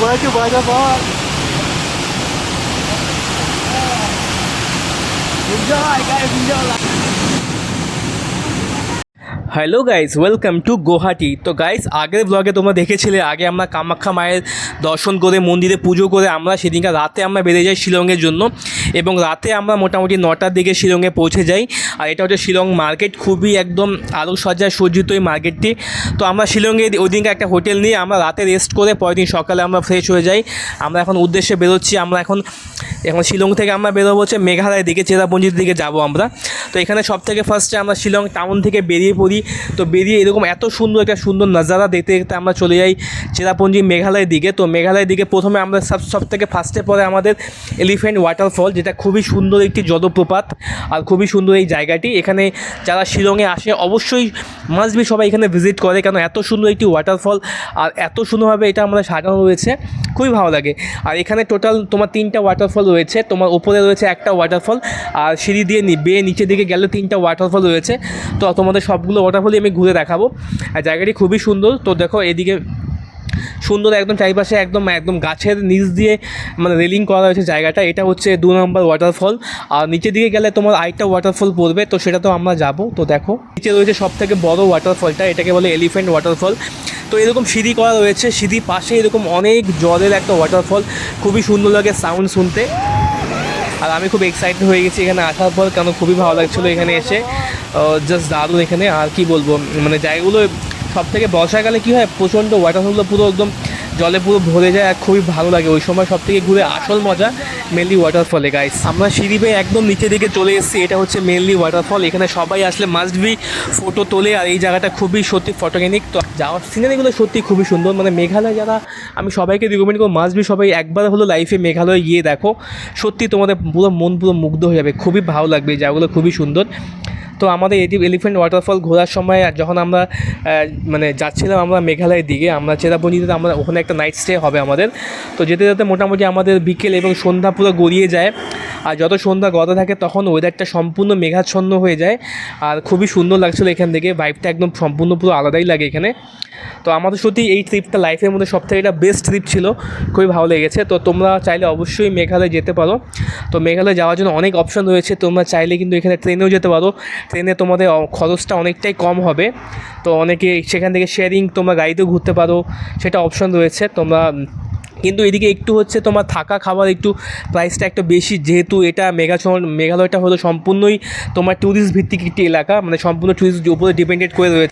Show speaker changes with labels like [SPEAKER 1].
[SPEAKER 1] বলেছে বাজা বল hello guys, welcome to Guwahati. তো গাইস, আগের ব্লগে তোমরা দেখেছিলে আগে আমরা কামাখ্যা মায়ের দর্শন করে মন্দিরে পুজো করে আমরা সেদিনকার রাতে আমরা বেরিয়ে যাই শিলংয়ের জন্য। এবং রাতে আমরা মোটামুটি 9টার দিকে শিলংয়ে পৌঁছে যাই। আর এটা হচ্ছে শিলং মার্কেট, খুবই একদম আলোকসজ্জায় সজ্জিত এই মার্কেটটি। তো আমরা শিলংয়ে ওই দিনকে একটা হোটেল নিয়ে আমরা রাতে রেস্ট করে পরের দিন সকালে আমরা ফ্রেশ হয়ে যাই। আমরা এখন উদ্দেশ্যে বেরোচ্ছি। আমরা এখন শিলং থেকে আমরা বেরোবো হচ্ছে মেঘালয়ের দিকে, চেরাপুঞ্জির দিকে যাব আমরা। তো এখানে সব থেকে ফার্স্টে আমরা শিলং টাউন থেকে বেরিয়ে পড়ি। তো বেরিয়ে এরকম এত সুন্দর একটা সুন্দর নজারা দেখতে দেখতে আমরা চলে যাই চেরাপুঞ্জি মেঘালয়ের দিকে। তো মেঘালয়ের দিকে প্রথমে আমরা সব থেকে ফার্স্টে পরে আমাদের এলিফ্যান্ট ওয়াটারফল, যেটা খুবই সুন্দর একটি জলপ্রপাত আর খুবই সুন্দর এই জায়গাটি। এখানে যারা শিলংয়ে আসে অবশ্যই মাস্ট বি সবাই এখানে ভিজিট করে, কারণ এত সুন্দর একটি ওয়াটারফল আর এত সুন্দরভাবে এটা আমাদের সাজানো রয়েছে, খুবই ভালো লাগে। আর এখানে টোটাল তোমার 3টা ওয়াটারফল রয়েছে। তোমার উপরে রয়েছে একটা ওয়াটারফল, আর সিঁড়ি দিয়ে বেয়ে নিচের দিকে গেলে 3টা ওয়াটারফল রয়েছে। তো তোমাদের সবগুলো ওয়াটারফলই আমি ঘুরে দেখাবো। আর জায়গাটি খুবই সুন্দর। তো দেখো এদিকে সুন্দর একদম চারিপাশে একদম গাছের নিচ দিয়ে মানে রেলিং করা হয়েছে জায়গাটা। এটা হচ্ছে 2 নম্বর ওয়াটারফল। আর নিচের দিকে গেলে তোমার আরেকটা ওয়াটারফল পড়বে, তো সেটা তো আমরা যাব। তো দেখো নিচে রয়েছে সব থেকে বড় ওয়াটারফলটা, এটাকে বলে এলিফ্যান্ট ওয়াটারফল। তো এরকম সিঁড়ি করা রয়েছে, সিঁড়ি পাশে এরকম অনেক জলের একটা ওয়াটারফল, খুবই সুন্দর লাগে সাউন্ড শুনতে। আর আমি খুব এক্সাইটেড হয়ে গেছি এখানে আসার পর, কেন খুবই ভালো লাগছিলো এখানে এসে, জাস্ট দারুণ এখানে। আর কি বলবো, মানে জায়গাগুলো সব থেকে বর্ষাকালে কী হয়, প্রচণ্ড ওয়াটারফলগুলো পুরো একদম জলে পুরো ভরে যায় আর খুবই ভালো লাগে ওই সময়। সব থেকে ঘুরে আসল মজা মেনলি ওয়াটারফলে গাইস। আমরা সিঁড়ি বেয়ে একদম নিচের দিকে চলে এসেছি। এটা হচ্ছে মেনলি ওয়াটারফল। এখানে সবাই আসলে মাস্ট বি ফটো তোলে, আর এই জায়গাটা খুবই সত্যি ফটোগেনিক। তো যাওয়ার সিনারিগুলো সত্যি খুবই সুন্দর। মানে মেঘালয় যারা, আমি সবাইকে রিকমেন্ড করবো মাস্ট বি সবাই একবার হলো লাইফে মেঘালয় গিয়ে দেখো, সত্যি তোমাদের পুরো মন পুরো মুগ্ধ হয়ে যাবে, খুবই ভালো লাগবে। এই জায়গাগুলো খুবই সুন্দর। তো আমাদের এলিফ্যান্ট ওয়াটারফল ঘোরার সময় যখন আমরা মানে যাচ্ছিলাম আমরা মেঘালয়ের দিকে, আমরা চেরাপুঞ্জিতে, আমরা ওখানে একটা নাইট স্টে হবে আমাদের। তো যেতে যেতে মোটামুটি আমাদের বিকেল এবং সন্ধ্যা পুরো গড়িয়ে যায়। আর যত সন্ধ্যা গড়া থাকে তখন ওয়েদারটা সম্পূর্ণ মেঘাচ্ছন্ন হয়ে যায়। আর খুবই সুন্দর লাগছিলো এখান থেকে, ভাইবটা একদম সম্পূর্ণ পুরো আলাদাই লাগে এখানে। তো আমাদের সত্যি এই ট্রিপটা লাইফের মধ্যে সবথেকে একটা বেস্ট ট্রিপ ছিল, খুবই ভালো লেগেছে। তো তোমরা চাইলে অবশ্যই মেঘালয় যেতে পারো। তো মেঘালয় যাওয়ার জন্য অনেক অপশন রয়েছে, তোমরা চাইলে কিন্তু এখানে ট্রেনেও যেতে পারো। ট্রেনে তোমাদের খরচটা অনেকটাই কম হবে। তো অনেকে সেখান থেকে শেয়ারিং তোমরা গাড়িতেও ঘুরতে পারো, সেটা অপশন রয়েছে তোমরা। কিন্তু এদিকে একটু হচ্ছে তোমার থাকা খাবার একটু প্রাইসটা একটু বেশি, যেহেতু এটা মেঘালয়টা হলো সম্পূর্ণই তোমার ট্যুরিস্ট ভিত্তিক একটি এলাকা, মানে সম্পূর্ণ ট্যুরিস্ট উপরে ডিপেন্ডেড করে রয়েছে।